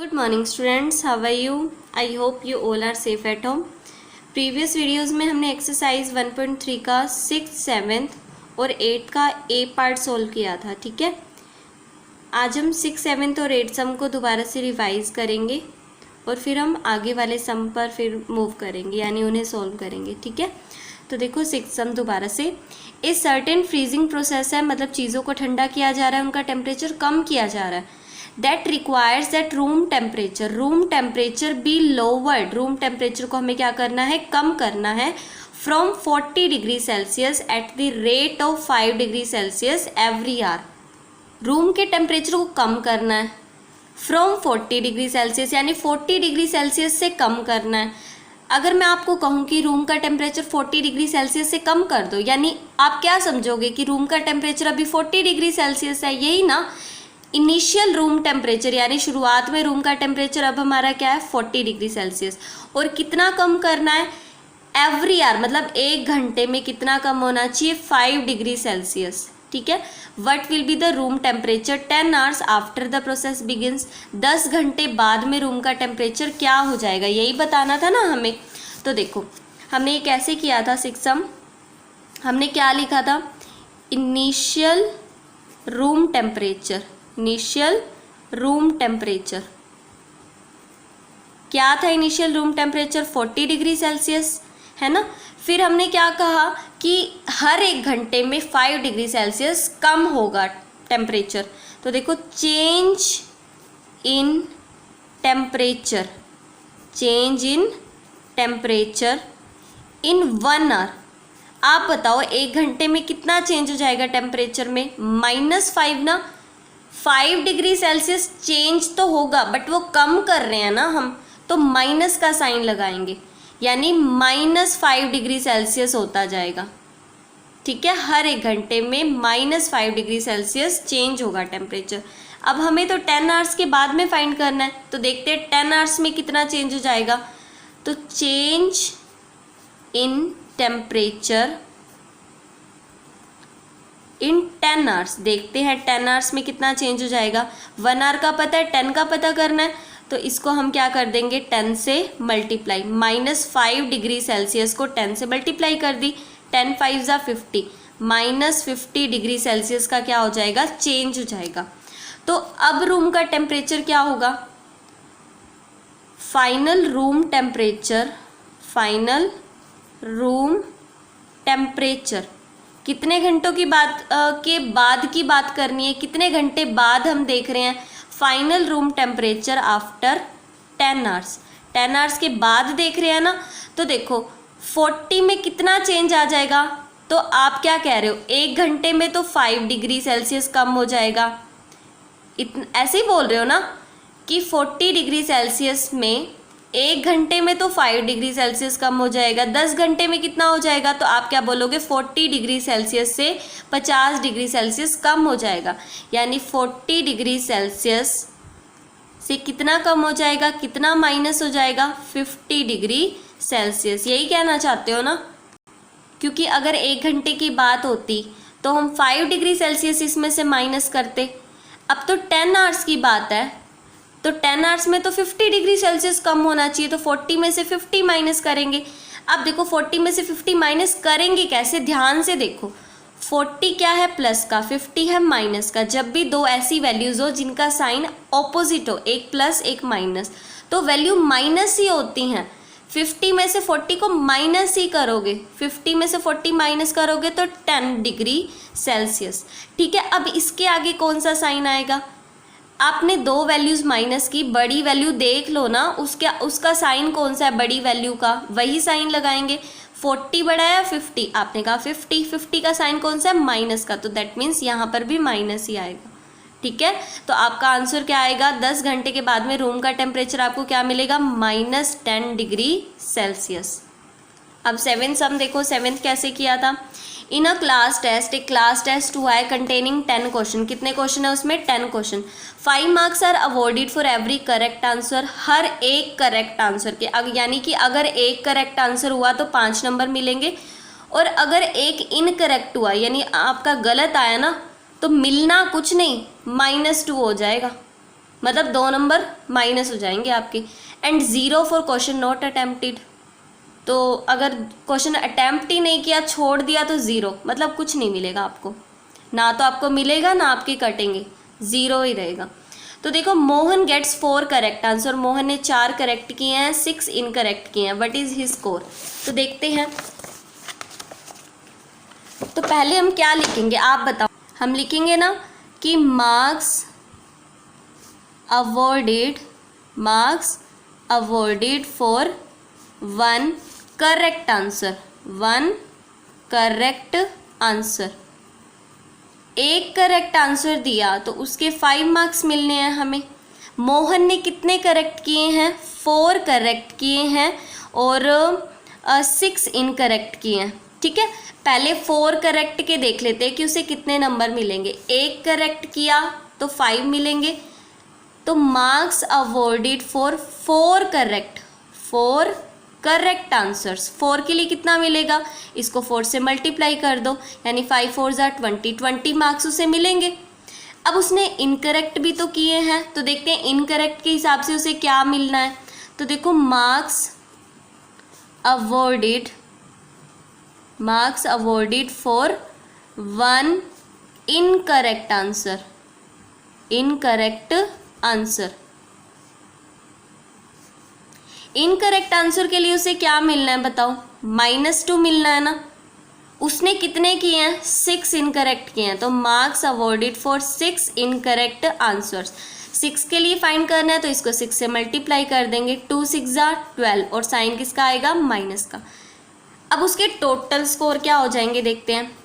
Good morning students, how are you? I hope you all are safe at home. Previous videos में हमने exercise 1.3 का 6th, 7th और 8th का ए part solve किया था, ठीक है। आज हम 6th, 7th और 8th सम को दोबारा से रिवाइज करेंगे और फिर हम आगे वाले सम पर फिर मूव करेंगे, यानी उन्हें सोल्व करेंगे, ठीक है। तो देखो 6th सम दोबारा से, ए सर्टेन फ्रीजिंग प्रोसेस है, मतलब चीज़ों को ठंडा किया जा रहा है, उनका टेम्परेचर कम किया जा रहा है। That requires that room temperature be lowered, room temperature को हमें क्या करना है, कम करना है, from 40 degree Celsius at the rate of 5 degree Celsius every hour. Room के टेम्परेचर को कम करना है फ्रॉम 40 डिग्री सेल्सियस, यानी 40 डिग्री सेल्सियस से कम करना है। अगर मैं आपको कहूँ कि रूम का टेम्परेचर 40 डिग्री सेल्सियस से कम कर दो, यानी आप क्या समझोगे कि रूम का टेम्परेचर अभी 40 डिग्री सेल्सियस है, यही ना। इनिशियल रूम टेम्परेचर यानी शुरुआत में रूम का टेम्परेचर अब हमारा क्या है, 40 डिग्री सेल्सियस। और कितना कम करना है, एवरी आवर, मतलब एक घंटे में कितना कम होना चाहिए, 5 डिग्री सेल्सियस, ठीक है। What will be the room temperature 10 hours after the process begins, 10 घंटे बाद में रूम का टेम्परेचर क्या हो जाएगा, यही बताना था ना हमें। तो देखो हमने ये कैसे किया था 6th सम, हमने क्या लिखा था, initial room temperature, initial room temperature क्या था, initial room temperature 40 degree Celsius है ना। फिर हमने क्या कहा कि हर एक घंटे में 5 डिग्री सेल्सियस कम होगा टेम्परेचर। तो देखो change in temperature, change in temperature in 1 hour. आप बताओ एक घंटे में कितना चेंज हो जाएगा टेम्परेचर में, -5 ना। 5 डिग्री सेल्सियस चेंज तो होगा, बट वो कम कर रहे हैं ना हम, तो माइनस का साइन लगाएंगे, यानी -5 डिग्री सेल्सियस होता जाएगा, ठीक है। हर एक घंटे में -5 डिग्री सेल्सियस चेंज होगा टेम्परेचर। अब हमें तो 10 आवर्स के बाद में फाइंड करना है, तो देखते हैं 10 आवर्स में कितना चेंज हो जाएगा। तो change in temperature in 10 hours, देखते हैं 10 आवर्स में कितना चेंज हो जाएगा। 1 आवर का पता है, 10 का पता करना है, तो इसको हम क्या कर देंगे, 10 से मल्टीप्लाई, -5 डिग्री सेल्सियस को 10 से मल्टीप्लाई कर दी, 10 5 ज़ा 50, -50 डिग्री सेल्सियस का क्या हो जाएगा, चेंज हो जाएगा। तो अब रूम का टेम्परेचर क्या होगा, final room temperature, final room temperature कितने घंटों की बाद की बात करनी है, कितने घंटे बाद हम देख रहे हैं, final room temperature after 10 hours, 10 hours के बाद देख रहे हैं ना। तो देखो 40 में कितना चेंज आ जाएगा, तो आप क्या कह रहे हो, एक घंटे में तो 5 डिग्री सेल्सियस कम हो जाएगा, ऐसे ही बोल रहे हो ना कि 40 डिग्री सेल्सियस में एक घंटे में तो 5 डिग्री सेल्सियस कम हो जाएगा, 10 घंटे में कितना हो जाएगा, तो आप क्या बोलोगे, 40 डिग्री सेल्सियस से 50 डिग्री सेल्सियस कम हो जाएगा, यानी 40 डिग्री सेल्सियस से कितना कम हो जाएगा, कितना माइनस हो जाएगा, 50 डिग्री सेल्सियस, यही कहना चाहते हो ना। क्योंकि अगर एक घंटे की बात होती तो हम 5 डिग्री सेल्सियस इसमें से माइनस करते। अब तो 10 आवर्स की बात है, तो 10 आवर्स में तो 50 डिग्री सेल्सियस कम होना चाहिए, तो 40 में से 50 माइनस करेंगे। अब देखो 40 में से 50 माइनस करेंगे कैसे, ध्यान से देखो, 40 क्या है, प्लस का, 50 है माइनस का। जब भी दो ऐसी वैल्यूज़ हो जिनका साइन ऑपोजिट हो, एक प्लस एक माइनस, तो वैल्यू माइनस ही होती हैं। 50 में से 40 को माइनस ही करोगे, 50 में से 40 माइनस करोगे तो 10 डिग्री सेल्सियस, ठीक है। अब इसके आगे कौन सा साइन आएगा, आपने दो वैल्यूज़ माइनस की, बड़ी वैल्यू देख लो ना, उसका साइन कौन सा है, बड़ी वैल्यू का, वही साइन लगाएंगे। 40 बड़ा है 50, आपने कहा 50 का साइन कौन सा है, माइनस का, तो दैट मीन्स यहाँ पर भी माइनस ही आएगा, ठीक है। तो आपका आंसर क्या आएगा, 10 घंटे के बाद में रूम का टेम्परेचर आपको क्या मिलेगा, -10 डिग्री सेल्सियस। अब 7th सम देखो, 7th कैसे किया था, इन अ क्लास टेस्ट, एक क्लास टेस्ट हुआ है कंटेनिंग 10 क्वेश्चन, कितने क्वेश्चन है उसमें, 10 question, 5 marks are awarded for every correct answer, हर एक करेक्ट आंसर के, यानी कि अगर एक करेक्ट आंसर हुआ तो 5 नंबर मिलेंगे, और अगर एक इनकरेक्ट हुआ यानी आपका गलत आया ना, तो मिलना कुछ नहीं, -2 हो जाएगा, मतलब 2 नंबर माइनस हो जाएंगे आपके। And 0 for question not attempted, तो अगर क्वेश्चन अटेम्प्ट ही नहीं किया, छोड़ दिया, तो 0, मतलब कुछ नहीं मिलेगा आपको, ना तो आपको मिलेगा ना आपके कटेंगे, 0 ही रहेगा। तो देखो Mohan gets 4 correct answer, Mohan ने 4 करेक्ट किए हैं, 6 इनकरेक्ट किए हैं, व्हाट इज हिज स्कोर। तो देखते हैं, तो पहले हम क्या लिखेंगे आप बताओ। हम लिखेंगे ना कि marks awarded for 1 correct answer, 1 correct answer. एक करेक्ट आंसर दिया तो उसके 5 मार्क्स मिलने हैं हमें। मोहन ने कितने करेक्ट किए हैं, 4 करेक्ट किए हैं और 6 इनकरेक्ट किए हैं। ठीक है, पहले 4 करेक्ट के देख लेते हैं कि उसे कितने नंबर मिलेंगे। एक करेक्ट किया तो 5 मिलेंगे, तो marks awarded for 4 correct answers. 4 के लिए कितना मिलेगा, इसको 4 से मल्टीप्लाई कर दो, यानी 5 4 ज़ा 20 मार्क्स उसे मिलेंगे। अब उसने इनकरेक्ट भी तो किए हैं, तो देखते हैं इनकरेक्ट के हिसाब से उसे क्या मिलना है। तो देखो marks awarded for 1 incorrect answer. Incorrect answer के लिए उसे क्या मिलना है बताओ, -2 मिलना है ना। उसने कितने किए हैं, 6 इनकरेक्ट किए हैं, तो marks awarded for 6 incorrect answers. 6 के लिए फाइंड करना है तो इसको 6 से मल्टीप्लाई कर देंगे, 2 6 ज़ा 12, और साइन किसका आएगा, माइनस का। अब उसके टोटल स्कोर क्या हो जाएंगे देखते हैं।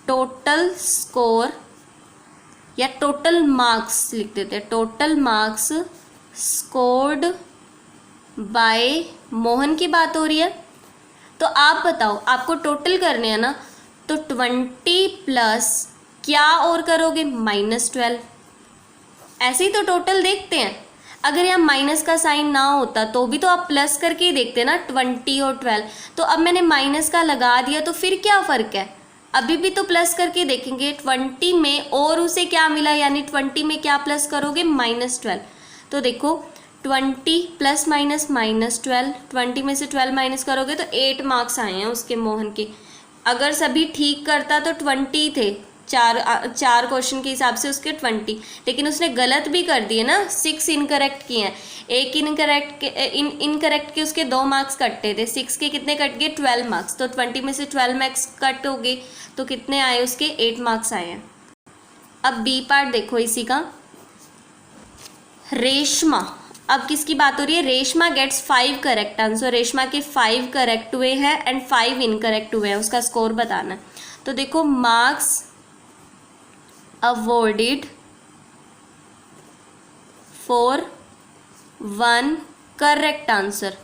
टोटल स्कोर या टोटल मार्क्स लिख देते हैं, total marks scored by Mohan की बात हो रही है। तो आप बताओ, आपको टोटल करने हैं ना, तो 20 प्लस क्या और करोगे, -12। ऐसे ही तो टोटल देखते हैं। अगर यहाँ माइनस का साइन ना होता तो भी तो आप प्लस करके ही देखते ना, 20 और 12। तो अब मैंने माइनस का लगा दिया, तो फिर क्या फ़र्क है, अभी भी तो प्लस करके देखेंगे। 20 में और उसे क्या मिला, यानी 20 में क्या प्लस करोगे, -12। तो देखो 20 प्लस माइनस -12, 20 में से 12 माइनस करोगे तो 8 मार्क्स आए हैं उसके, मोहन के। अगर सभी ठीक करता तो 20 थे, चार क्वेश्चन के हिसाब से उसके 20, लेकिन उसने गलत भी कर दिए ना, 6 इनकरेक्ट किए हैं। एक इनकरेक्ट के उसके 2 मार्क्स कटते थे, 6 के कितने कट गए, 12 मार्क्स। तो 20 में से 12 मार्क्स कट हो गए, तो कितने आए उसके, 8 मार्क्स आए हैं। अब बी पार्ट देखो इसी का, रेशमा। अब किसकी बात हो रही है, Reshma gets 5 correct answer. Reshma के 5 करेक्ट हुए हैं एंड 5 इनकरेक्ट हुए हैं, उसका स्कोर बताना है। तो देखो marks awarded for 1 correct answer.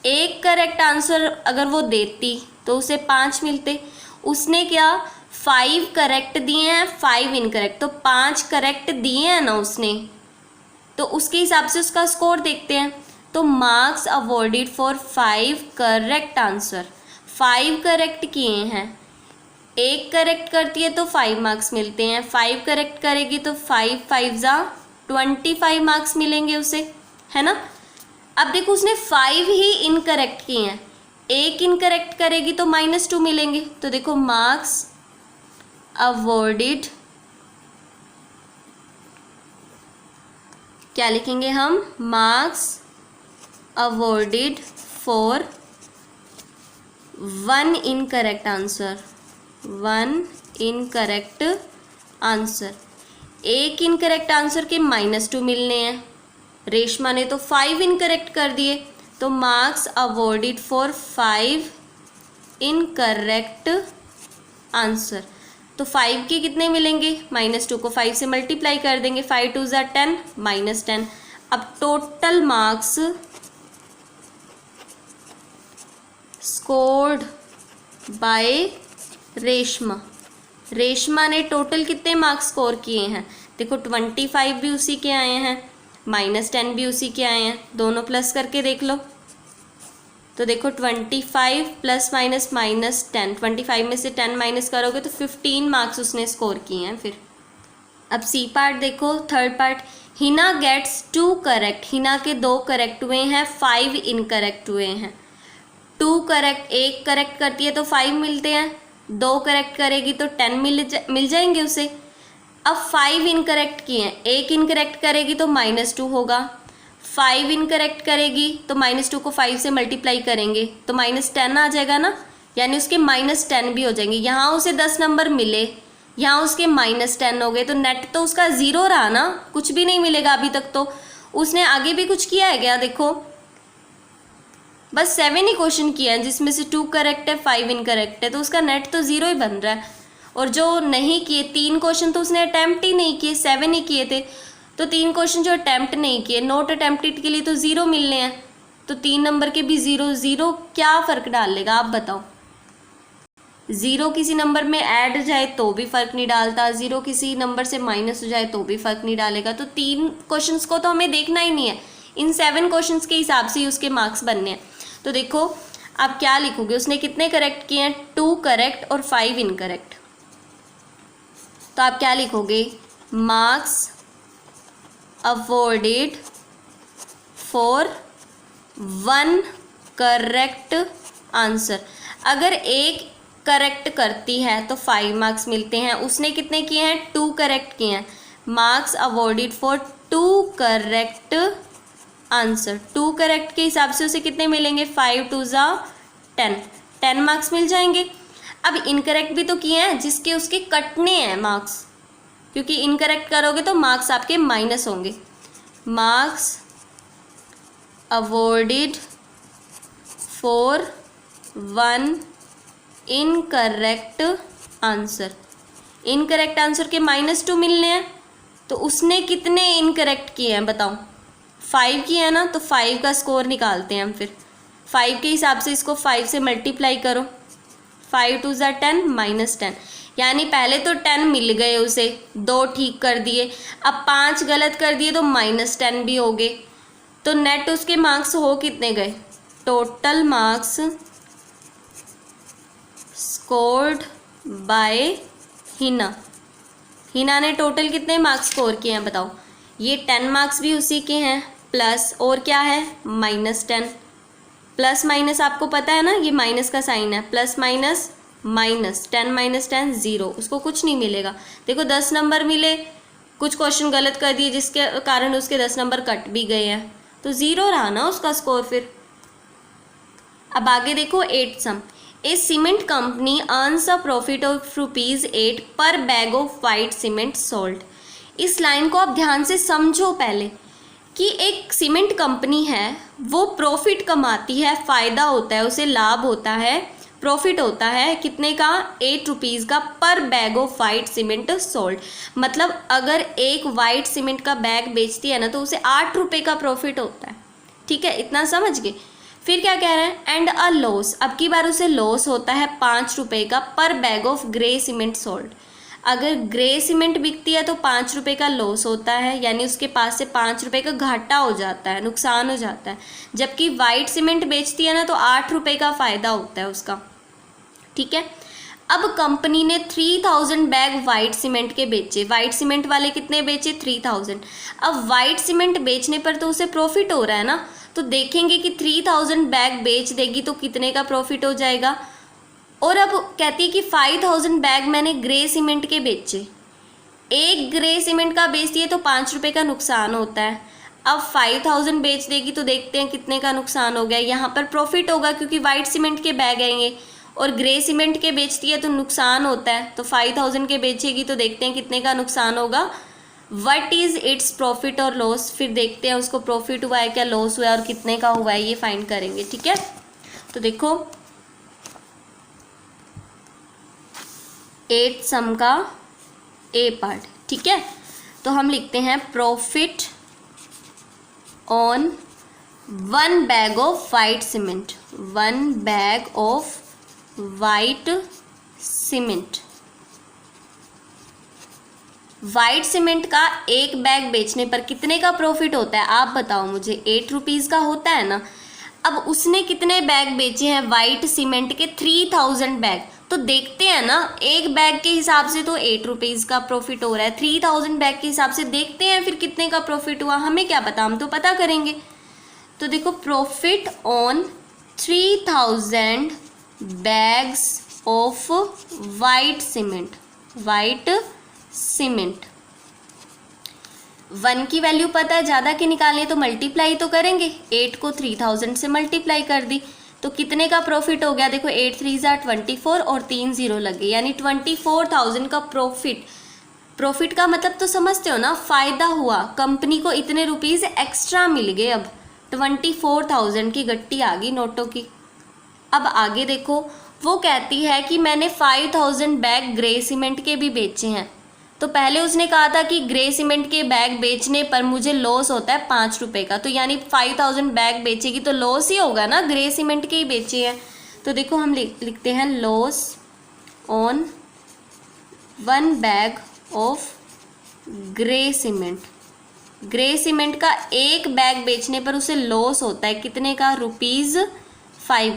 एक करेक्ट आंसर अगर वो देती तो उसे 5 मिलते। उसने क्या, 5 करेक्ट दिए हैं, 5 इनकरेक्ट, तो 5 करेक्ट दिए हैं ना उसने, तो उसके हिसाब से उसका स्कोर देखते हैं। तो marks awarded for 5 correct answer, 5 correct किए हैं। एक करेक्ट करती है तो 5 मार्क्स मिलते हैं, 5 करेक्ट करेगी तो 5 5 ज़ा 25 मार्क्स मिलेंगे उसे, है ना। अब देखो उसने 5 ही इनकरेक्ट किए हैं, एक इनकरेक्ट करेगी तो -2 मिलेंगे। तो देखो मार्क्स अवॉर्डेड, क्या लिखेंगे हम, marks awarded for 1 incorrect answer, 1 incorrect answer. एक इनकरेक्ट आंसर के -2 मिलने हैं। रेशमा ने तो 5 इनकरेक्ट कर दिए, तो marks awarded for 5 incorrect answer. तो 5 के कितने मिलेंगे, -2 को 5 से मल्टीप्लाई कर देंगे, 5 2 ज़ा 10, -10। अब total marks scored by Reshma. Reshma ने टोटल कितने मार्क्स स्कोर किए हैं, देखो 25 भी उसी के आए हैं, -10 भी उसी के आए हैं, दोनों प्लस करके देख लो। तो देखो 25 प्लस माइनस -10, 25 में से 10 माइनस करोगे तो 15 मार्क्स उसने स्कोर किए हैं। फिर अब सी पार्ट देखो, third part, Hina gets 2 correct, Hina के 2 करेक्ट हुए हैं, 5 इनकरेक्ट हुए हैं। 2 करेक्ट, 1 करेक्ट करती है तो 5 मिलते हैं, 2 करेक्ट करेगी तो 10 मिल जाएंगे उसे। अब 5 इनकरेक्ट किए हैं, 1 इनकरेक्ट करेगी तो -2 होगा, 5 इनकरेक्ट करेगी तो -2 को 5 से मल्टीप्लाई करेंगे तो -10 आ जाएगा ना, यानी उसके -10 भी हो जाएंगे। यहाँ उसे 10 नंबर मिले, यहाँ उसके -10 हो गए, तो नेट तो उसका 0 रहा ना, कुछ भी नहीं मिलेगा अभी तक। तो उसने आगे भी कुछ किया है क्या? देखो बस 7 ही क्वेश्चन किया है जिसमें से 2 करेक्ट है, 5 इनकरेक्ट है, तो उसका नेट तो 0 ही बन रहा है। और जो नहीं किए 3 क्वेश्चन तो उसने अटैम्प्ट ही नहीं किए, 7 ही किए थे, तो 3 क्वेश्चन जो अटैम्प्ट नहीं किए, नॉट अटैम्प्टेड के लिए तो 0 मिलने हैं, तो 3 नंबर के भी 0 0 क्या फ़र्क डाल लेगा आप बताओ? 0 किसी नंबर में ऐड हो जाए तो भी फ़र्क नहीं डालता, 0 किसी नंबर से माइनस हो जाए तो भी फ़र्क नहीं डालेगा। तो 3 क्वेश्चंस को तो हमें देखना ही नहीं है, इन 7 क्वेश्चंस के हिसाब से ही उसके मार्क्स बनने हैं। तो देखो आप क्या लिखोगे, उसने कितने करेक्ट किए हैं? 2 करेक्ट और 5 इनकरेक्ट, तो आप क्या लिखोगे? Marks awarded for 1 correct answer. अगर 1 करेक्ट करती है तो 5 मार्क्स मिलते हैं, उसने कितने किए हैं? 2 करेक्ट किए हैं, marks awarded for 2 correct answer. 2 correct के हिसाब से उसे कितने मिलेंगे? 5 2 10, 10 मार्क्स मिल जाएंगे। अब इनकरेक्ट भी तो किए हैं, जिसके उसके कटने हैं मार्क्स, क्योंकि इनकरेक्ट करोगे तो मार्क्स आपके माइनस होंगे। Marks awarded for 1 incorrect answer. Incorrect answer के -2 मिलने हैं, तो उसने कितने इनकरेक्ट किए हैं बताओ? 5 किए हैं ना, तो 5 का स्कोर निकालते हैं हम फिर। 5 के हिसाब से इसको 5 से मल्टीप्लाई करो, 5 2 10 -10, यानी पहले तो 10 मिल गए उसे, 2 ठीक कर दिए, अब 5 गलत कर दिए तो -10 भी हो गए, तो नेट उसके मार्क्स हो कितने गए? Total marks scored by Hina. Hina ने टोटल कितने मार्क्स स्कोर किए हैं बताओ? ये 10 मार्क्स भी उसी के हैं, प्लस और क्या है? -10। प्लस माइनस आपको पता है ना, ये माइनस का साइन है, प्लस माइनस माइनस, 10 - 10 0, उसको कुछ नहीं मिलेगा। देखो 10 नंबर मिले, कुछ क्वेश्चन गलत कर दिए जिसके कारण उसके 10 नंबर कट भी गए हैं, तो 0 रहा ना उसका स्कोर फिर। अब आगे देखो 8th sum. A cement company earns a profit of ₹8 per bag of white cement sold. इस लाइन को आप ध्यान से समझो पहले, कि एक सीमेंट कंपनी है, वो प्रॉफिट कमाती है, फ़ायदा होता है उसे, लाभ होता है, प्रॉफिट होता है कितने का? ₹8 का पर bag of white cement sold. मतलब अगर एक वाइट सीमेंट का बैग बेचती है ना, तो उसे ₹8 का प्रॉफिट होता है। ठीक है, इतना समझ गए। फिर क्या कह रहे हैं? एंड अ लॉस, अब की बार उसे लॉस होता है ₹5 का पर bag of grey cement sold. अगर ग्रे सीमेंट बिकती है तो ₹5 का लॉस होता है, यानी उसके पास से ₹5 का घाटा हो जाता है, नुकसान हो जाता है। जबकि वाइट सीमेंट बेचती है ना, तो ₹8 का फ़ायदा होता है उसका। ठीक है, अब कंपनी ने 3000 बैग वाइट सीमेंट के बेचे। वाइट सीमेंट वाले कितने बेचे? 3000। अब वाइट सीमेंट बेचने पर तो उसे प्रॉफिट हो रहा है ना, तो देखेंगे कि 3000 बैग बेच देगी तो कितने का प्रॉफिट हो जाएगा। और अब कहती है कि 5000 बैग मैंने ग्रे सीमेंट के बेचे। एक ग्रे सीमेंट का बेचती है तो ₹5 का नुकसान होता है। अब 5000 बेच देगी तो देखते हैं कितने का नुकसान हो गया। यहाँ पर प्रॉफिट होगा क्योंकि वाइट सीमेंट के बैग आएंगे, और ग्रे सीमेंट के बेचती है तो नुकसान होता है। तो 5000 के बेचेगी तो देखते हैं कितने का नुकसान होगा। व्हाट इज़ इट्स प्रॉफिट और लॉस, फिर देखते हैं उसको प्रॉफिट हुआ है क्या, लॉस हुआ है और कितने का हुआ है, ये फाइंड करेंगे। ठीक है, तो देखो 8th सम का ए पार्ट। ठीक है, तो हम लिखते हैं profit on 1 bag of white cement. 1 bag of white cement. White cement का एक बैग बेचने पर कितने का प्रॉफिट होता है आप बताओ मुझे? ₹8 का होता है ना। अब उसने कितने बैग बेचे हैं वाइट सीमेंट के? 3000 बैग। तो देखते हैं ना, एक बैग के हिसाब से तो 8 रुपीज़ का प्रॉफिट हो रहा है, 3000 बैग के हिसाब से देखते हैं फिर कितने का प्रॉफिट हुआ। हमें क्या पता, हम तो पता करेंगे। तो देखो profit on 3000 bags of white cement. White cement 1 की वैल्यू पता है, ज़्यादा की निकालनी है तो मल्टीप्लाई तो करेंगे। 8 को 3000 से मल्टीप्लाई कर दी तो कितने का प्रॉफिट हो गया, देखो 8 3 ज़ा 24 और 3 0 लग गए, यानी 24,000 का प्रॉफिट। प्रॉफिट का मतलब तो समझते हो ना, फ़ायदा हुआ, कंपनी को इतने रुपीज़ एक्स्ट्रा मिल गए। अब 24,000 की गट्टी आ गई नोटों की। अब आगे देखो, वो कहती है कि मैंने 5000 बैग ग्रे सीमेंट के भी बेचे हैं। तो पहले उसने कहा था कि ग्रे सीमेंट के बैग बेचने पर मुझे लॉस होता है 5 रुपये का, तो यानी 5000 बैग बेचेगी तो लॉस ही होगा ना, ग्रे सीमेंट के ही बेचे हैं। तो देखो हम लिखते हैं loss on 1 bag of grey cement. Grey cement का एक बैग बेचने पर उसे लॉस होता है कितने का, ₹5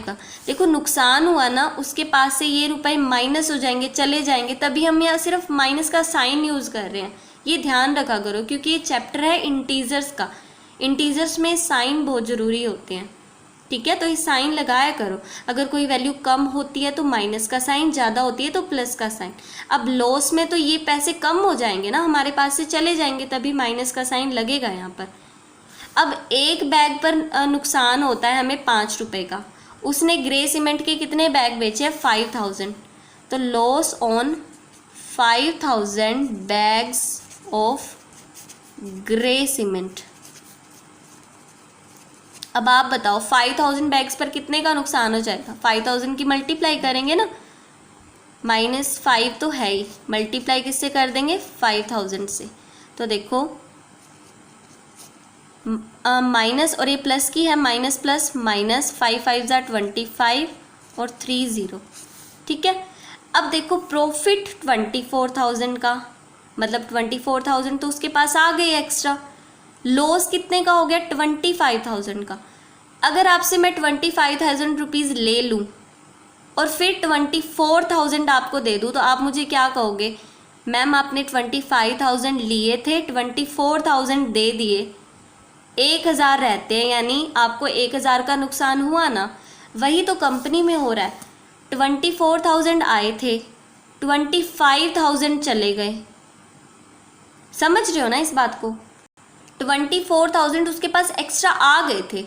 का। देखो नुकसान हुआ ना, उसके पास से ये रुपए माइनस हो जाएंगे, चले जाएंगे, तभी हम यहाँ सिर्फ माइनस का साइन यूज़ कर रहे हैं। ये ध्यान रखा करो क्योंकि ये चैप्टर है इंटीजर्स का। इंटीजर्स में साइन बहुत ज़रूरी होते हैं, ठीक है। तो ये साइन लगाया करो, अगर कोई वैल्यू कम होती है तो माइनस का साइन, ज़्यादा होती है तो प्लस का साइन। अब लॉस में तो ये पैसे कम हो जाएंगे ना, हमारे पास से चले जाएंगे, तभी माइनस का साइन लगेगा यहाँ पर। अब एक बैग पर नुकसान होता है हमें 5 रुपये का। उसने ग्रे सीमेंट के कितने बैग बेचे हैं, 5000। तो loss on 5000 bags of grey cement. अब आप बताओ 5000 बैग्स पर कितने का नुकसान हो जाएगा। 5000 की मल्टीप्लाई करेंगे ना, -5 तो है ही, मल्टीप्लाई किससे कर देंगे, 5000 से। तो देखो माइनस और ये प्लस की है, माइनस प्लस माइनस, 5 5 ज़ा 25 और 3 0, ठीक है। अब देखो प्रॉफिट 24,000 का, मतलब 24,000 तो उसके पास आ गए एक्स्ट्रा। लॉस कितने का हो गया, 25,000 का। अगर आपसे मैं 25,000 रुपीज़ ले लूँ और फिर 24,000 आपको दे दूँ तो आप मुझे क्या कहोगे, मैम आपने 25,000 लिए थे, 24,000 दे दिए, 1000 रहते हैं, यानी आपको 1000 का नुकसान हुआ ना। वही तो कंपनी में हो रहा है, 24,000 आए थे, 25,000 चले गए। समझ रहे हो ना इस बात को, 24,000 उसके पास एक्स्ट्रा आ गए थे।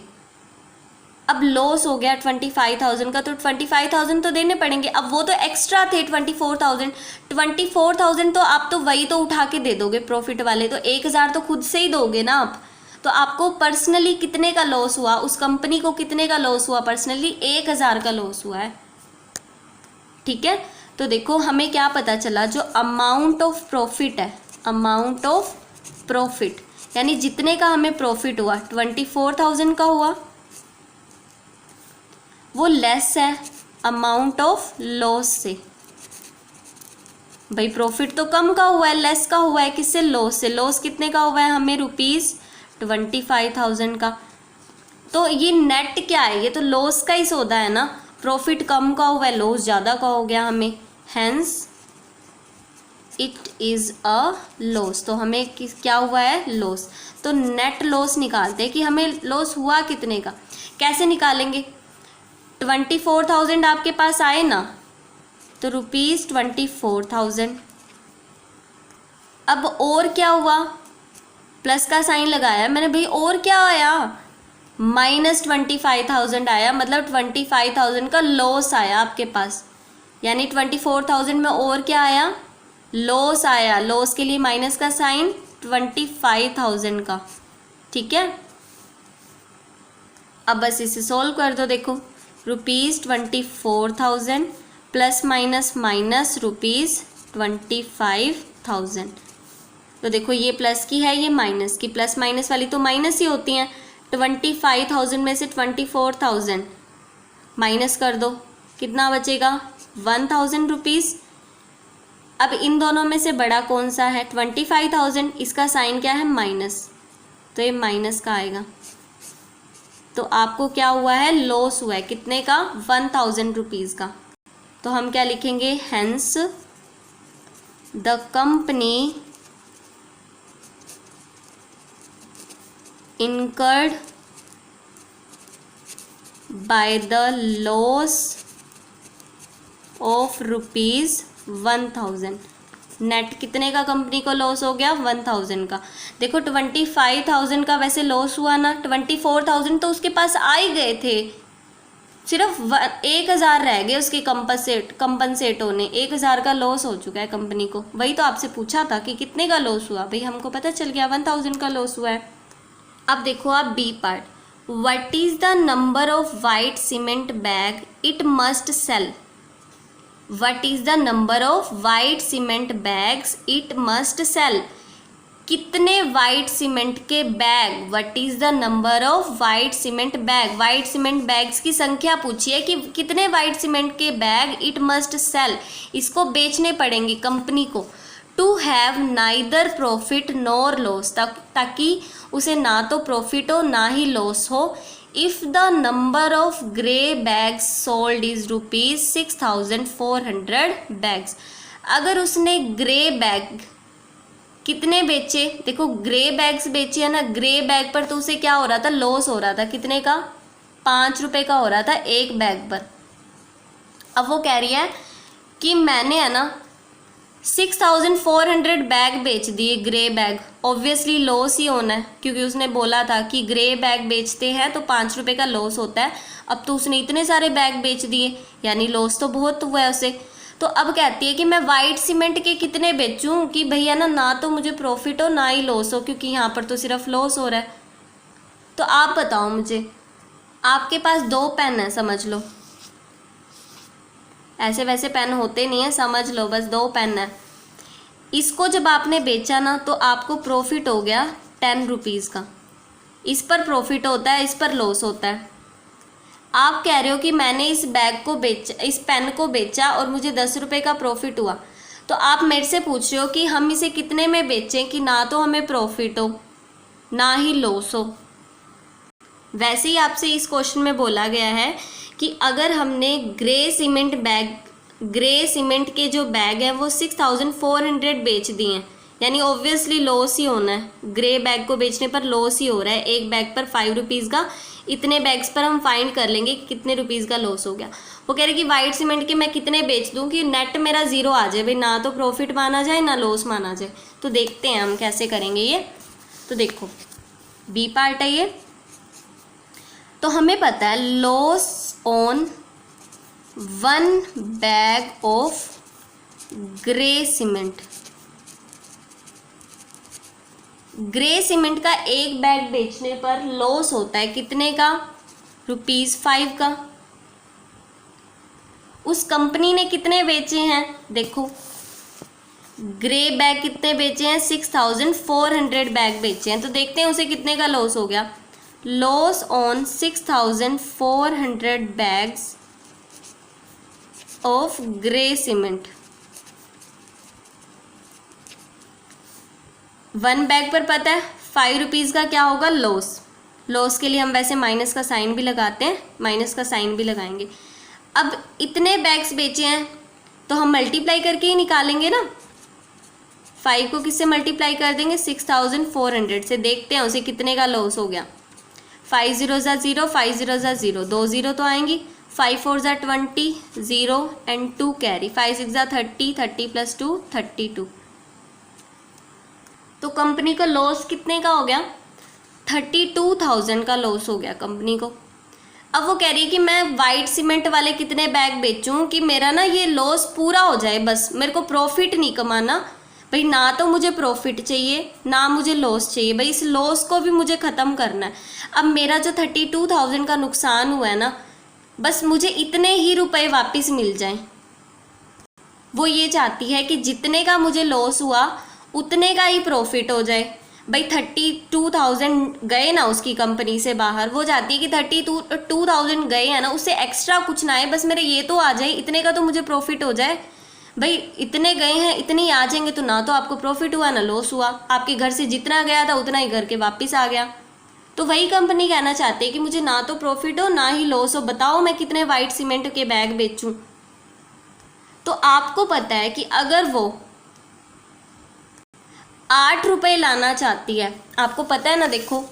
अब लॉस हो गया 25,000 का, तो 25,000 तो देने पड़ेंगे। अब वो तो एक्स्ट्रा थे 24,000 तो आप तो वही तो उठा के दे दोगे प्रॉफिट वाले, तो 1000 तो खुद से ही दोगे ना आप। तो आपको पर्सनली कितने का लॉस हुआ, उस कंपनी को कितने का लॉस हुआ, पर्सनली 1000 का लॉस हुआ है, ठीक है। तो देखो हमें क्या पता चला, जो अमाउंट ऑफ प्रॉफिट है, अमाउंट ऑफ प्रॉफिट यानी जितने का हमें प्रॉफिट हुआ 24,000 का हुआ, वो लेस है अमाउंट ऑफ लॉस से। भाई प्रॉफिट तो कम का हुआ है, लेस का हुआ है, किससे, लॉस से। लॉस कितने का हुआ है हमें, ₹25,000 का। तो ये नेट क्या है, ये तो लॉस का ही सौदा है ना। प्रॉफिट कम का हुआ है, लॉस ज़्यादा का हो गया हमें, hence it is a loss. तो हमें क्या हुआ है, लॉस। तो नेट लॉस निकालते हैं कि हमें लॉस हुआ कितने का। कैसे निकालेंगे, 24,000 आपके पास आए ना, तो ₹24,000। अब और क्या हुआ, प्लस का साइन लगाया मैंने, भाई और क्या आया, -25,000 आया, मतलब 25,000 का लॉस आया आपके पास। यानी 24,000 में और क्या आया, लॉस आया। लॉस के लिए माइनस का साइन 25,000 का, ठीक है। अब बस इसे सोल्व कर दो। देखो ₹24,000 प्लस माइनस माइनस ₹25,000। तो देखो ये प्लस की है, ये माइनस की, प्लस माइनस वाली तो माइनस ही होती हैं। 25,000 में से 24,000 माइनस कर दो, कितना बचेगा, 1,000 रुपीज़। अब इन दोनों में से बड़ा कौन सा है, 25,000, इसका साइन क्या है, माइनस, तो ये माइनस का आएगा। तो आपको क्या हुआ है, लॉस हुआ है, कितने का, 1,000 रुपीज़ का। तो हम क्या लिखेंगे, hence the company incurred by the loss of ₹1000। Net कितने का कंपनी को लॉस हो गया, 1000 का। देखो 25,000 का वैसे लॉस हुआ ना, 24,000 तो उसके पास आ ही गए थे, सिर्फ 1,000 रह गए उसके कंपनसेट होने। 1,000 का लॉस हो चुका है कंपनी को। वही तो आपसे पूछा था कि कितने का लॉस हुआ, भाई हमको पता चल गया 1000 का लॉस हुआ है। अब देखो आप B part, what is the number of white cement bag it must sell. What is the number of white cement bags it must sell. कितने वाइट सीमेंट के bag, what is the number of white cement bag, white cement bags की संख्या पूछी है कि कितने white cement के bag it must sell, इसको बेचने पड़ेंगे कंपनी को। To have neither profit nor loss, ताकि उसे ना तो प्रॉफिट हो ना ही लॉस हो। If the number of grey bags sold is ₹6,400 bags. अगर उसने ग्रे बैग कितने बेचे, देखो ग्रे बैग्स बेचे है ना, ग्रे बैग पर तो उसे क्या हो रहा था, लॉस हो रहा था। कितने का, ₹5 का हो रहा था एक बैग पर। अब वो कह रही है कि मैंने है ना 6,400 बैग बेच दिए ग्रे बैग, ऑब्वियसली लॉस ही होना है, क्योंकि उसने बोला था कि ग्रे बैग बेचते हैं तो ₹5 का लॉस होता है। अब तो उसने इतने सारे बैग बेच दिए, यानी लॉस तो बहुत हुआ है उसे। तो अब कहती है कि मैं वाइट सीमेंट के कितने बेचूं कि भैया ना तो मुझे प्रॉफिट हो ना ही लॉस हो, क्योंकि यहाँ पर तो सिर्फ लॉस हो रहा है। तो आप बताओ मुझे, आपके पास 2 पेन है, समझ लो, ऐसे वैसे पेन होते नहीं है, समझ लो, बस 2 पेन है। इसको जब आपने बेचा ना तो आपको प्रॉफिट हो गया ₹10 का। इस पर प्रॉफिट होता है, इस पर लॉस होता है। आप कह रहे हो कि मैंने इस बैग को बेचा, इस पेन को बेचा और मुझे ₹10 का प्रॉफिट हुआ। तो आप मेरे से पूछ रहे हो कि हम इसे कितने में बेचें कि ना तो हमें प्रॉफिट हो ना ही लॉस हो। वैसे ही आपसे इस क्वेश्चन में बोला गया है कि अगर हमने ग्रे सीमेंट के जो बैग हैं वो 6,400 बेच दिए हैं, यानी ऑब्वियसली लॉस ही होना है। ग्रे बैग को बेचने पर लॉस ही हो रहा है, एक बैग पर ₹5 का। इतने बैग्स पर हम फाइंड कर लेंगे कि कितने रुपीज़ का लॉस हो गया। वो कह रहे कि वाइट सीमेंट के मैं कितने बेच दूं कि नेट मेरा ज़ीरो आ जाए, भाई ना तो प्रॉफिट माना जाए ना लॉस माना जाए। तो देखते हैं हम कैसे करेंगे ये। तो देखो बी पार्ट है ये। तो हमें पता है loss on 1 bag of grey cement. Grey cement का एक बैग बेचने पर लॉस होता है कितने का, ₹5 का। उस कंपनी ने कितने बेचे हैं, देखो ग्रे बैग कितने बेचे हैं, 6,400 बैग बेचे हैं। तो देखते हैं उसे कितने का लॉस हो गया। Loss on 6,400 bags of grey cement. 1 bag पर पता है ₹5 का क्या होगा, लॉस। लॉस के लिए हम वैसे माइनस का साइन भी लगाते हैं, माइनस का साइन भी लगाएंगे। अब इतने बैग्स बेचे हैं तो हम मल्टीप्लाई करके ही निकालेंगे ना। 5 को किससे मल्टीप्लाई कर देंगे, 6,400 से। देखते हैं उसे कितने का लॉस हो गया। 5 0 ज़ा 0, 5 0 ज़ा 0, 2 0 तो आएंगी। 5 4 ज़ा 20, 0 एंड 2 कैरी। 5 6 ज़ा 30, 30 + 2 32। तो कंपनी का लॉस कितने का हो गया, 32,000 का लॉस हो गया कंपनी को। अब वो कह रही है कि मैं वाइट सीमेंट वाले कितने बैग बेचूं कि मेरा ना ये लॉस पूरा हो जाए, बस मेरे को प्रॉफिट नहीं कमाना भाई, ना तो मुझे प्रॉफिट चाहिए ना मुझे लॉस चाहिए, भाई इस लॉस को भी मुझे ख़त्म करना है। अब मेरा जो 32,000 का नुकसान हुआ है ना, बस मुझे इतने ही रुपए वापस मिल जाएं। वो ये चाहती है कि जितने का मुझे लॉस हुआ उतने का ही प्रॉफिट हो जाए। भाई 32,000 गए ना उसकी कंपनी से बाहर, वो चाहती है कि 32,000 गए हैं ना, उससे एक्स्ट्रा कुछ ना आए, बस मेरे ये तो आ जाए, इतने का तो मुझे प्रॉफिट हो जाए। भाई इतने गए हैं इतने ही आ जाएंगे तो ना तो आपको प्रॉफिट हुआ ना लॉस हुआ, आपके घर से जितना गया था उतना ही घर के वापस आ गया। तो वही कंपनी कहना चाहती है कि मुझे ना तो प्रॉफिट हो ना ही लॉस हो, बताओ मैं कितने वाइट सीमेंट के बैग बेचूं। तो आपको पता है कि अगर वो 8 रुपये लाना चाहती है, आपको पता है ना, देखो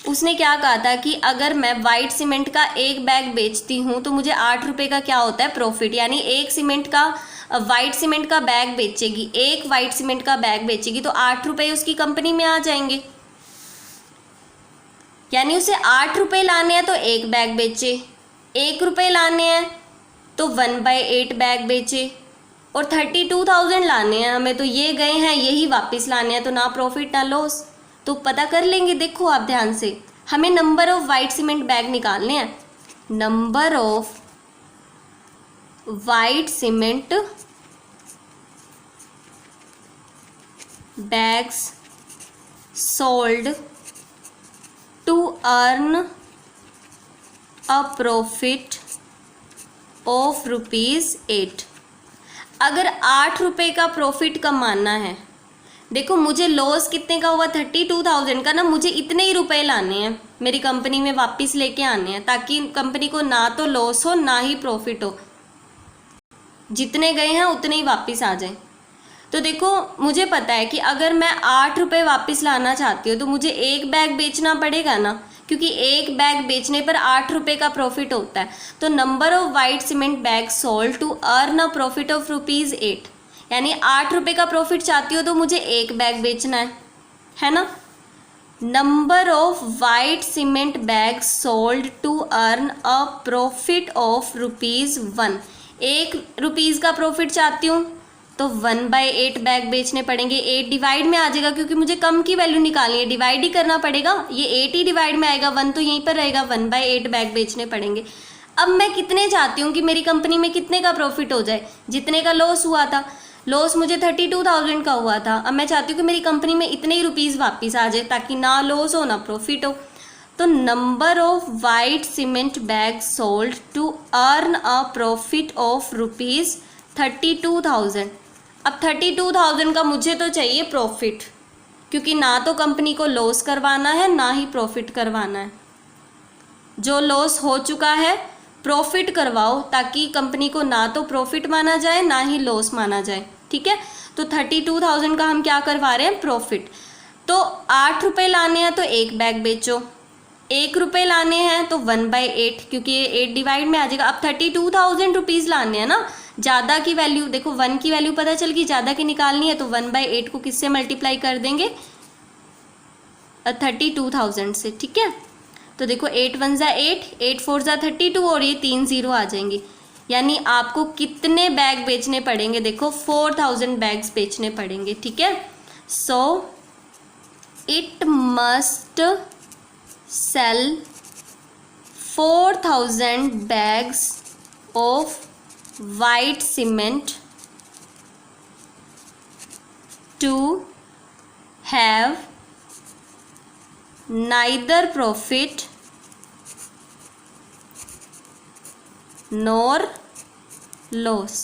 उसने क्या कहा था कि अगर मैं वाइट सीमेंट का एक बैग बेचती हूँ तो मुझे 8 रुपये का क्या होता है, प्रॉफिट। यानी एक सीमेंट का वाइट सीमेंट का बैग बेचेगी, एक वाइट सीमेंट का बैग बेचेगी तो 8 रुपये उसकी कंपनी में आ जाएंगे। यानी उसे 8 रुपये लाने हैं तो एक बैग बेचे, 1 रुपये लाने हैं तो 1/8 बैग बेचे, और 32,000 लाने हैं हमें तो ये गए हैं यही वापस लाने हैं, तो ना प्रॉफिट ना लॉस। तो पता कर लेंगे, देखो आप ध्यान से, हमें number of white cement bag निकालने हैं। Number of white cement bags sold to earn a profit of ₹8। अगर 8 रुपये का प्रॉफिट कमाना है, देखो मुझे लॉस कितने का हुआ, 32,000 का ना, मुझे इतने ही रुपए लाने हैं मेरी कंपनी में वापस लेके आने हैं, ताकि कंपनी को ना तो लॉस हो ना ही प्रॉफिट हो, जितने गए हैं उतने ही वापस आ जाए। तो देखो मुझे पता है कि अगर मैं 8 रुपये वापस लाना चाहती हूँ तो मुझे एक बैग बेचना पड़ेगा ना, क्योंकि एक बैग बेचने पर 8 रुपये का प्रॉफिट होता है। तो number of white cement bag sold to earn a profit of ₹8, यानी 8 रुपये का प्रॉफिट चाहती हो तो मुझे एक बैग बेचना है ना। Number of white cement bag sold to earn a profit of ₹1, ₹1 का प्रॉफिट चाहती हूँ तो 1/8 बैग बेचने पड़ेंगे। 8 डिवाइड में आ जाएगा क्योंकि मुझे कम की वैल्यू निकालनी है, डिवाइड ही करना पड़ेगा, ये 8 ही डिवाइड में आएगा, 1 तो यहीं पर रहेगा, 1/8 बैग बेचने पड़ेंगे। अब मैं कितने चाहती हूँ कि मेरी कंपनी में कितने का प्रॉफिट हो जाए, जितने का लॉस हुआ था, लॉस मुझे 32,000 का हुआ था, अब मैं चाहती हूँ कि मेरी कंपनी में इतने ही ₹, वापस आ जाए, ताकि ना लॉस हो ना प्रॉफिट हो। तो number of white cement bag sold to earn a profit of ₹32,000। अब 32,000 का मुझे तो चाहिए प्रॉफिट, क्योंकि ना तो कंपनी को लॉस करवाना है ना ही प्रॉफिट करवाना है। जो लॉस हो चुका है प्रॉफिट करवाओ, ताकि कंपनी को ना तो प्रॉफिट माना जाए ना ही लॉस माना जाए, ठीक है। तो 32,000 का हम क्या करवा रहे हैं, प्रॉफिट। तो 8 रुपये लाने हैं तो एक बैग बेचो, 1 रुपये लाने हैं तो 1/8, क्योंकि ये 8 डिवाइड में आ जाएगा। अब 32,000 रुपीज़ लाने हैं ना, ज़्यादा की वैल्यू देखो, 1 की वैल्यू पता चल गई, ज़्यादा की निकालनी है तो 1/8 को किससे मल्टीप्लाई कर देंगे, 32,000 से, ठीक है। तो देखो 8 1 ज़ा 8, 8 4 ज़ा 32 और ये 3 0 आ जाएंगे। यानी आपको कितने बैग बेचने पड़ेंगे, देखो 4,000 बैग्स बेचने पड़ेंगे, ठीक है। So it must sell 4,000 bags of white cement to have neither profit nor loss,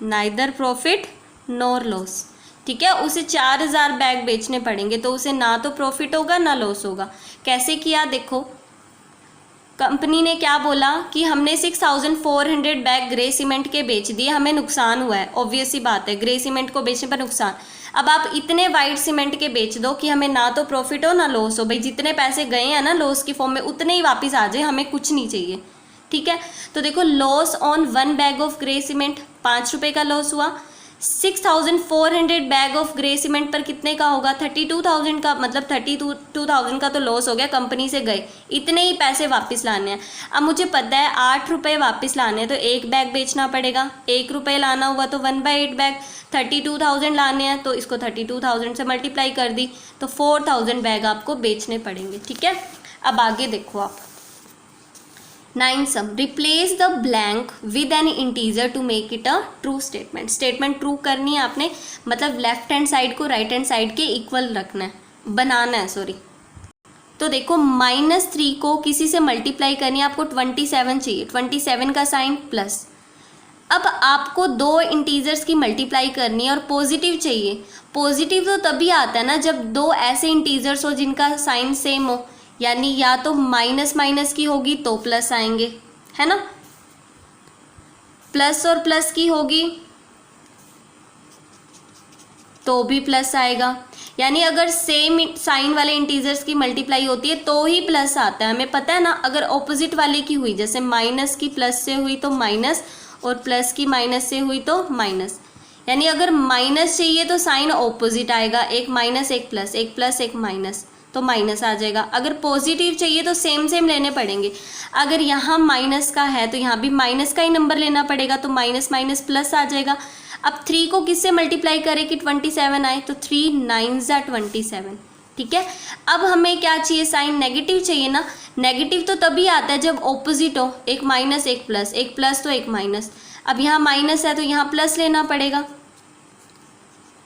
neither profit nor loss, ठीक है। उसे 4,000 बैग बेचने पड़ेंगे तो उसे ना तो प्रॉफिट होगा ना लॉस होगा। कैसे किया, देखो कंपनी ने क्या बोला कि हमने 6,400 बैग ग्रे सीमेंट के बेच दिए, हमें नुकसान हुआ है, ऑब्वियस सी बात है, ग्रे सीमेंट को बेचने पर नुकसान। अब आप इतने वाइट सीमेंट के बेच दो कि हमें ना तो प्रॉफिट हो ना लॉस हो, भाई जितने पैसे गए हैं ना लॉस की फॉर्म में उतने ही वापस आ जाए, हमें कुछ नहीं चाहिए, ठीक है। तो देखो loss on 1 bag of grey cement 5 रुपये का लॉस हुआ, 6,400 बैग ऑफ ग्रे सीमेंट पर कितने का होगा, 32,000 का, मतलब 32,000 का तो लॉस हो गया, कंपनी से गए, इतने ही पैसे वापस लाने हैं। अब मुझे पता है 8 रुपये वापस लाने हैं तो एक बैग बेचना पड़ेगा, 1 रुपये लाना हुआ तो 1/8 बैग, 32,000 लाने हैं तो इसको 32,000 से मल्टीप्लाई कर दी, तो 4,000 बैग आपको बेचने पड़ेंगे, ठीक है। अब आगे देखो आप, 9 some, replace the blank with an integer to make it a true statement. Statement true करनी है आपने, मतलब लेफ्ट हैंड साइड को राइट हैंड साइड के इक्वल रखना है, बनाना है, सॉरी। तो देखो -3 को किसी से मल्टीप्लाई करनी है, आपको 27 चाहिए, 27 का साइन प्लस। अब आपको 2 इंटीजर्स की मल्टीप्लाई करनी है और पॉजिटिव चाहिए। पॉजिटिव तो तभी आता है ना जब 2 ऐसे इंटीजर्स हो जिनका साइन सेम हो, यानी या तो माइनस माइनस की होगी तो प्लस आएंगे, है ना। प्लस और प्लस की होगी तो भी प्लस आएगा। यानी अगर सेम साइन वाले इंटीजर्स की मल्टीप्लाई होती है तो ही प्लस आता है, हमें पता है ना। अगर ऑपोजिट वाले की हुई, जैसे माइनस की प्लस से हुई तो माइनस, और प्लस की माइनस से हुई तो माइनस। यानी अगर माइनस चाहिए तो साइन ऑपोजिट आएगा, एक माइनस एक प्लस एक माइनस, तो माइनस आ जाएगा। अगर पॉजिटिव चाहिए तो सेम सेम लेने पड़ेंगे। अगर यहाँ माइनस का है तो यहाँ भी माइनस का ही नंबर लेना पड़ेगा, तो माइनस माइनस प्लस आ जाएगा। अब 3 को किससे मल्टीप्लाई करें कि 27 आए, तो 3 9 ज़ा 27, ठीक है। अब हमें क्या चाहिए, साइन नेगेटिव चाहिए ना। नेगेटिव तो तभी आता है जब ऑपोजिट हो, एक माइनस एक प्लस तो एक माइनस। अब यहाँ माइनस है तो यहाँ प्लस लेना पड़ेगा।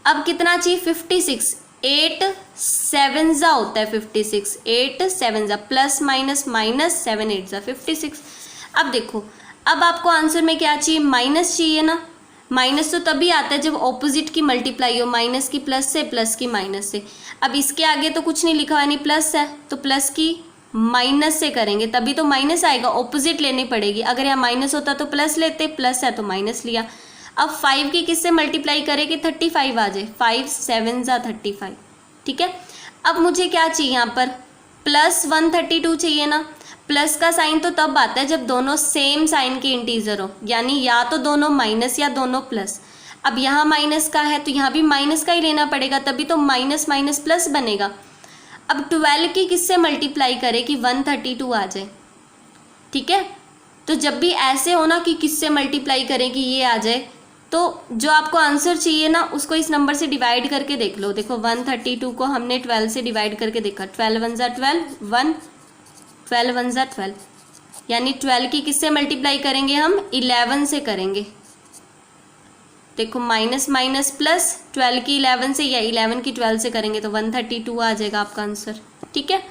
अब कितना चाहिए, 56, 8 7 ज़ा होता है 56, 8 7 ज़ा, प्लस माइनस माइनस, 7 8 ज़ा 56। अब देखो, अब आपको आंसर में क्या चाहिए, माइनस चाहिए ना। माइनस तो तभी आता है जब ऑपोजिट की मल्टीप्लाई हो, माइनस की प्लस से, प्लस की माइनस से। अब इसके आगे तो कुछ नहीं लिखा हुआ, यानी प्लस है तो प्लस की माइनस से करेंगे तभी तो माइनस आएगा, ऑपोजिट लेनी पड़ेगी। अगर यहाँ माइनस होता तो प्लस लेते, प्लस है तो माइनस लिया। अब 5 की किससे मल्टीप्लाई करें कि 35 आ जाए, 5 7 ज़ा 35, ठीक है। अब मुझे क्या चाहिए यहाँ पर, प्लस 132 चाहिए ना। प्लस का साइन तो तब आता है जब दोनों सेम साइन के इंटीजर हो, यानी या तो दोनों माइनस या दोनों प्लस। अब यहाँ माइनस का है तो यहाँ भी माइनस का ही लेना पड़ेगा, तभी तो माइनस माइनस प्लस बनेगा। अब 12 की किससे मल्टीप्लाई करें कि 132 आ जाए, ठीक है। तो जब भी ऐसे हो ना कि किससे मल्टीप्लाई करें कि ये आ जाए, तो जो आपको आंसर चाहिए ना उसको इस नंबर से डिवाइड करके देख लो। देखो 132 को हमने 12 से डिवाइड करके देखा, 12 1 ज़ा 12, 1 12 1 ज़ा 12, यानी 12 की किससे मल्टीप्लाई करेंगे हम, 11 से करेंगे। देखो माइनस माइनस प्लस, 12 की 11 से या 11 की 12 से करेंगे तो 132 आ जाएगा आपका आंसर, ठीक है।